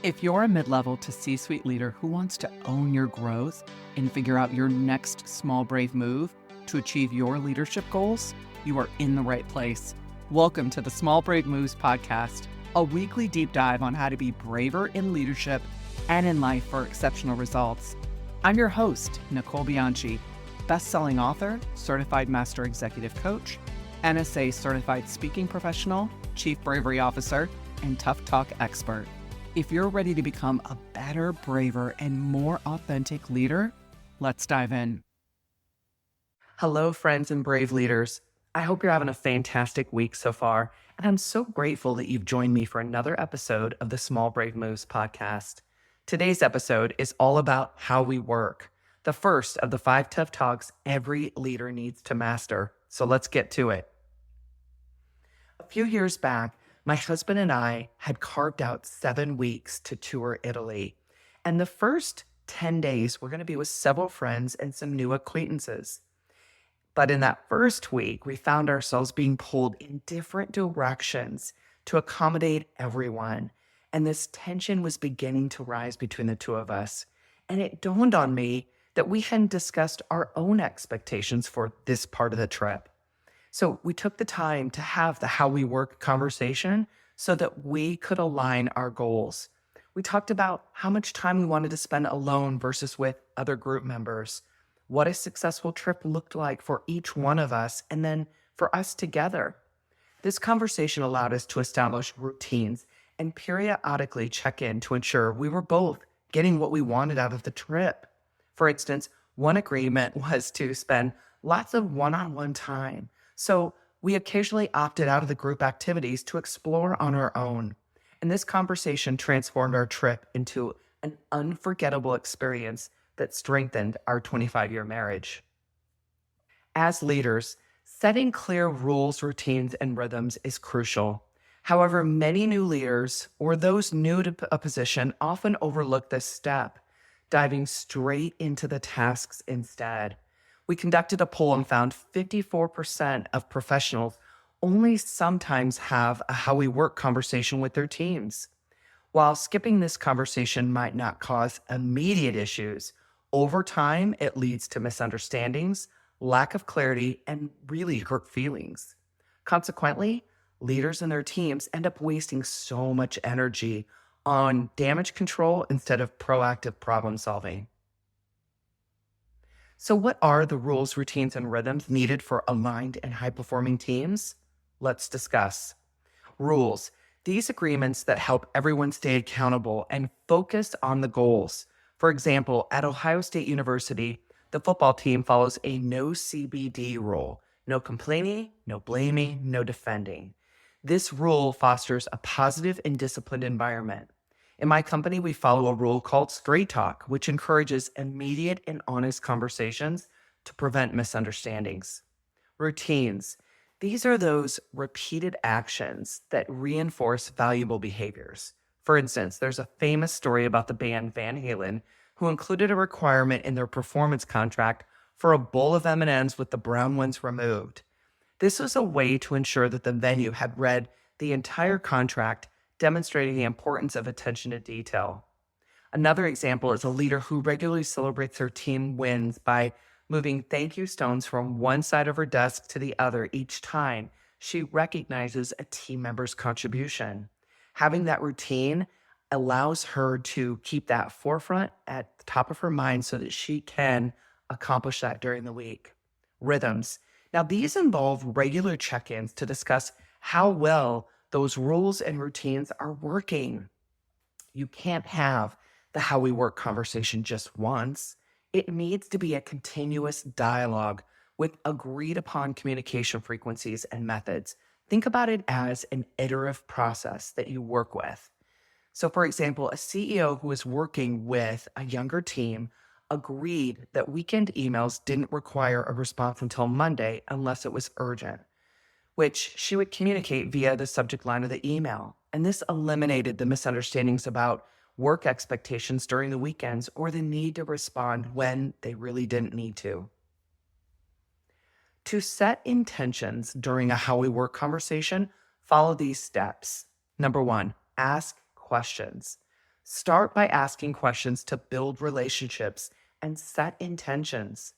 If you're a mid-level to C-suite leader who wants to own your growth and figure out your next small, brave move to achieve your leadership goals, you are in the right place. Welcome to the Small Brave Moves podcast, a weekly deep dive on how to be braver in leadership and in life for exceptional results. I'm your host, Nicole Bianchi, best-selling author, certified master executive coach, NSA certified speaking professional, chief bravery officer, and tough talk expert. If you're ready to become a better, braver, and more authentic leader, let's dive in. Hello, friends and brave leaders. I hope you're having a fantastic week so far, and I'm so grateful that you've joined me for another episode of the Small Brave Moves podcast. Today's episode is all about how we work, the first of the 5 tough talks every leader needs to master. So let's get to it. A few years back, my husband and I had carved out 7 weeks to tour Italy. And the first 10 days, we're going to be with several friends and some new acquaintances. But in that first week, we found ourselves being pulled in different directions to accommodate everyone. And this tension was beginning to rise between the two of us. And it dawned on me that we hadn't discussed our own expectations for this part of the trip. So we took the time to have the how we work conversation so that we could align our goals. We talked about how much time we wanted to spend alone versus with other group members, what a successful trip looked like for each one of us, and then for us together. This conversation allowed us to establish routines and periodically check in to ensure we were both getting what we wanted out of the trip. For instance, one agreement was to spend lots of one-on-one time. So we occasionally opted out of the group activities to explore on our own. And this conversation transformed our trip into an unforgettable experience that strengthened our 25-year marriage. As leaders, setting clear rules, routines, and rhythms is crucial. However, many new leaders or those new to a position often overlook this step, diving straight into the tasks instead. We conducted a poll and found 54% of professionals only sometimes have a how we work conversation with their teams. While skipping this conversation might not cause immediate issues, over time it leads to misunderstandings, lack of clarity, and really hurt feelings. Consequently, leaders and their teams end up wasting so much energy on damage control instead of proactive problem solving. So what are the rules, routines, and rhythms needed for aligned and high-performing teams? Let's discuss. Rules. These agreements that help everyone stay accountable and focus on the goals. For example, at Ohio State University, the football team follows a no CBD rule. No complaining, no blaming, no defending. This rule fosters a positive and disciplined environment. In my company, we follow a rule called straight talk, which encourages immediate and honest conversations to prevent misunderstandings. Routines. These are those repeated actions that reinforce valuable behaviors. For instance, there's a famous story about the band Van Halen who included a requirement in their performance contract for a bowl of M&Ms with the brown ones removed. This was a way to ensure that the venue had read the entire contract, demonstrating the importance of attention to detail. Another example is a leader who regularly celebrates her team wins by moving thank you stones from one side of her desk to the other each time she recognizes a team member's contribution. Having that routine allows her to keep that forefront at the top of her mind so that she can accomplish that during the week. Rhythms. Now, these involve regular check-ins to discuss how well those rules and routines are working. You can't have the how we work conversation just once. It needs to be a continuous dialogue with agreed upon communication frequencies and methods. Think about it as an iterative process that you work with. So for example, a CEO who is working with a younger team agreed that weekend emails didn't require a response until Monday unless it was urgent, which she would communicate via the subject line of the email. And this eliminated the misunderstandings about work expectations during the weekends or the need to respond when they really didn't need to. To set intentions during a how we work conversation, follow these steps. Number 1, ask questions. Start by asking questions to build relationships and set intentions.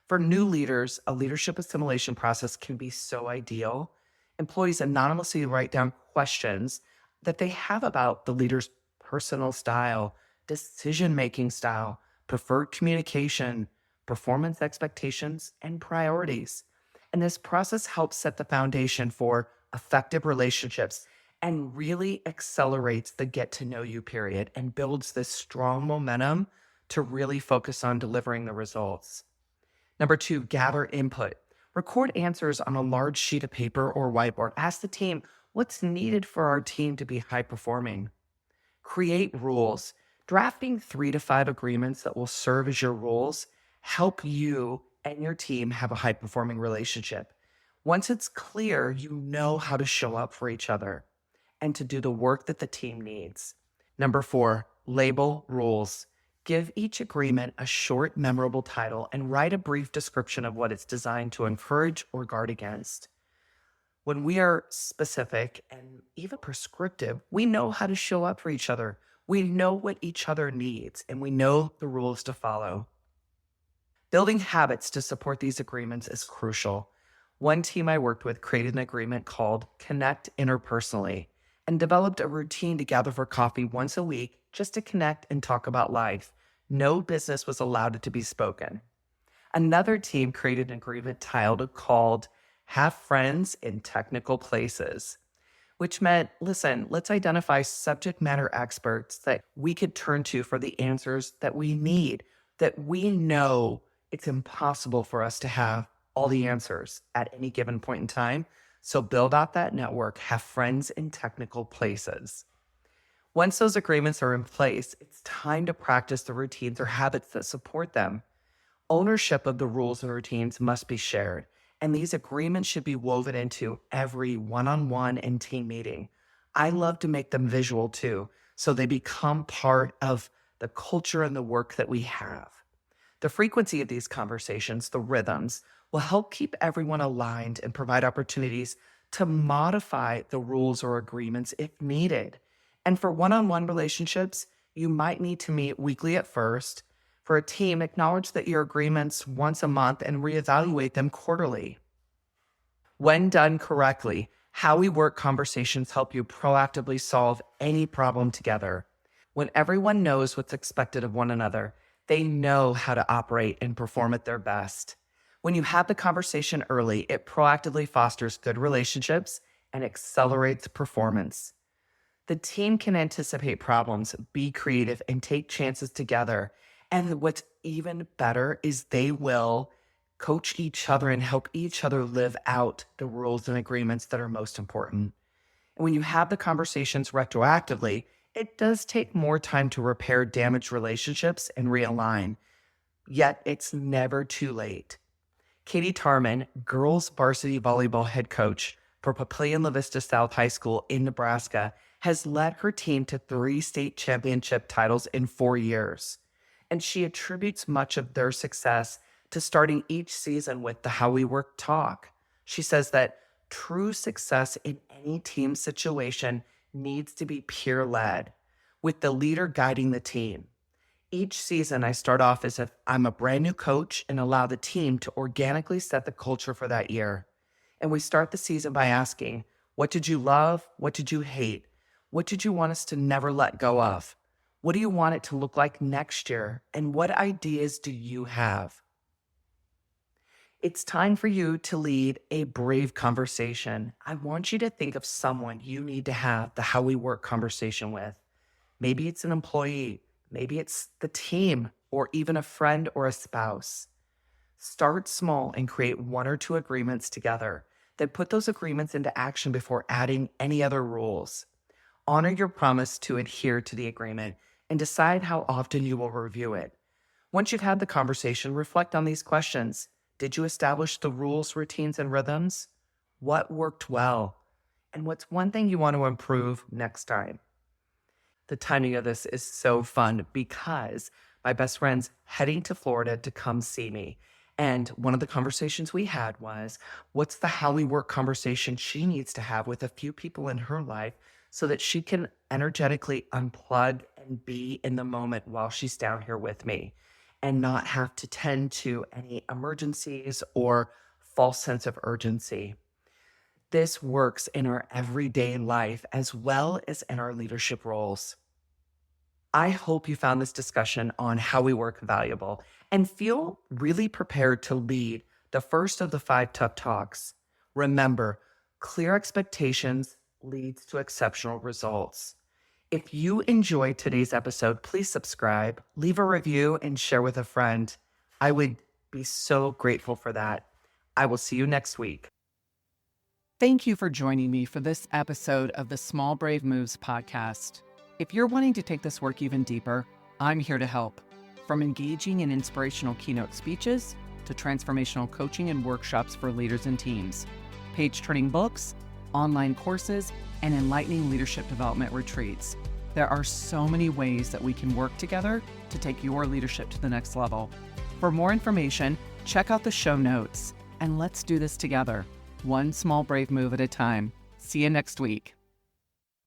For new leaders, a leadership assimilation process can be so ideal. Employees anonymously write down questions that they have about the leader's personal style, decision making style, preferred communication, performance expectations, and priorities. And this process helps set the foundation for effective relationships and really accelerates the get to know you period and builds this strong momentum to really focus on delivering the results. Number two, gather input. Record answers on a large sheet of paper or whiteboard. Ask the team what's needed for our team to be high performing. Create rules. Drafting 3 to 5 agreements that will serve as your rules help you and your team have a high performing relationship. Once it's clear, you know how to show up for each other and to do the work that the team needs. Number four, label rules. Give each agreement a short, memorable title and write a brief description of what it's designed to encourage or guard against. When we are specific and even prescriptive, we know how to show up for each other. We know what each other needs and we know the rules to follow. Building habits to support these agreements is crucial. One team I worked with created an agreement called Connect Interpersonally and developed a routine to gather for coffee once a week just to connect and talk about life. No business was allowed to be spoken. Another team created an agreement titled called Have Friends in Technical Places, which meant, listen, let's identify subject matter experts that we could turn to for the answers that we need, that we know it's impossible for us to have all the answers at any given point in time. So build out that network, have friends in technical places. Once those agreements are in place, it's time to practice the routines or habits that support them. Ownership of the rules and routines must be shared, and these agreements should be woven into every one-on-one and team meeting. I love to make them visual too, so they become part of the culture and the work that we have. The frequency of these conversations, the rhythms, will help keep everyone aligned and provide opportunities to modify the rules or agreements if needed. And for one-on-one relationships, you might need to meet weekly at first. For a team, acknowledge that your agreements once a month and reevaluate them quarterly. When done correctly, how we work conversations help you proactively solve any problem together. When everyone knows what's expected of one another, they know how to operate and perform at their best. When you have the conversation early, it proactively fosters good relationships and accelerates performance. The team can anticipate problems, be creative, and take chances together. And what's even better is they will coach each other and help each other live out the rules and agreements that are most important. And when you have the conversations retroactively, it does take more time to repair damaged relationships and realign. Yet it's never too late. Katie Tarman, girls varsity volleyball head coach for Papillion La Vista South High School in Nebraska, has led her team to 3 state championship titles in 4 years. And she attributes much of their success to starting each season with the How We Work talk. She says that true success in any team situation needs to be peer-led, with the leader guiding the team. Each season, I start off as if I'm a brand new coach and allow the team to organically set the culture for that year. And we start the season by asking, what did you love? What did you hate? What did you want us to never let go of? What do you want it to look like next year? And what ideas do you have? It's time for you to lead a brave conversation. I want you to think of someone you need to have the How We Work conversation with. Maybe it's an employee, maybe it's the team, or even a friend or a spouse. Start small and create 1 or 2 agreements together. Then put those agreements into action before adding any other rules. Honor your promise to adhere to the agreement and decide how often you will review it. Once you've had the conversation, reflect on these questions. Did you establish the rules, routines, and rhythms? What worked well? And what's one thing you want to improve next time? The timing of this is so fun because my best friend's heading to Florida to come see me. And one of the conversations we had was, what's the How We Work conversation she needs to have with a few people in her life so that she can energetically unplug and and be in the moment while she's down here with me and not have to tend to any emergencies or false sense of urgency. This works in our everyday life as well as in our leadership roles. I hope you found this discussion on how we work valuable and feel really prepared to lead the first of the 5 tough talks. Remember, clear expectations leads to exceptional results. If you enjoyed today's episode, please subscribe, leave a review, and share with a friend. I would be so grateful for that. I will see you next week. Thank you for joining me for this episode of the Small Brave Moves podcast. If you're wanting to take this work even deeper, I'm here to help. From engaging in inspirational keynote speeches to transformational coaching and workshops for leaders and teams, page-turning books, online courses, and enlightening leadership development retreats. There are so many ways that we can work together to take your leadership to the next level. For more information, check out the show notes, and let's do this together, one small brave move at a time. See you next week.